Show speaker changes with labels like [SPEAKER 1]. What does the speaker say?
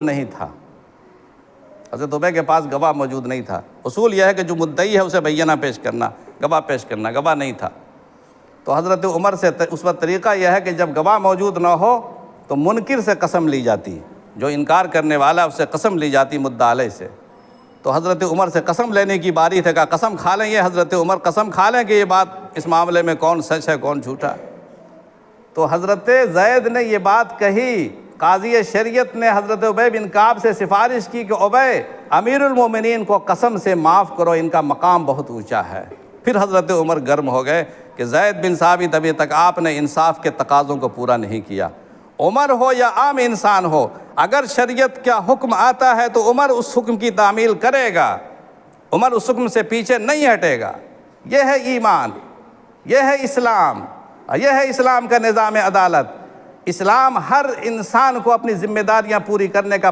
[SPEAKER 1] نہیں تھا، حضرت عبی کے پاس گواہ موجود نہیں تھا۔ اصول یہ ہے کہ جو مدعی ہے اسے بینہ پیش کرنا، گواہ پیش کرنا، گواہ نہیں تھا۔ تو حضرت عمر سے اس وقت طریقہ یہ ہے کہ جب گواہ موجود نہ ہو تو منکر سے قسم لی جاتی، جو انکار کرنے والا ہے اس سے قسم لی جاتی مدعا علیہ سے۔ تو حضرت عمر سے قسم لینے کی باری تھا، کہا قسم کھا لیں یہ حضرت عمر قسم کھا لیں کہ یہ بات اس معاملے میں کون سچ ہے کون جھوٹا۔ تو حضرت زید نے یہ بات کہی، قاضی شریعت نے حضرت عبی بن کعب سے سفارش کی کہ عبی امیر المومنین کو قسم سے معاف کرو، ان کا مقام بہت اونچا ہے۔ پھر حضرت عمر گرم ہو گئے کہ زید بن ثابت ابھی تک آپ نے انصاف کے تقاضوں کو پورا نہیں کیا۔ عمر ہو یا عام انسان ہو، اگر شریعت کا حکم آتا ہے تو عمر اس حکم کی تعمیل کرے گا، عمر اس حکم سے پیچھے نہیں ہٹے گا۔ یہ ہے ایمان، یہ ہے اسلام، یہ ہے اسلام کا نظام عدالت۔ اسلام ہر انسان کو اپنی ذمہ داریاں پوری کرنے کا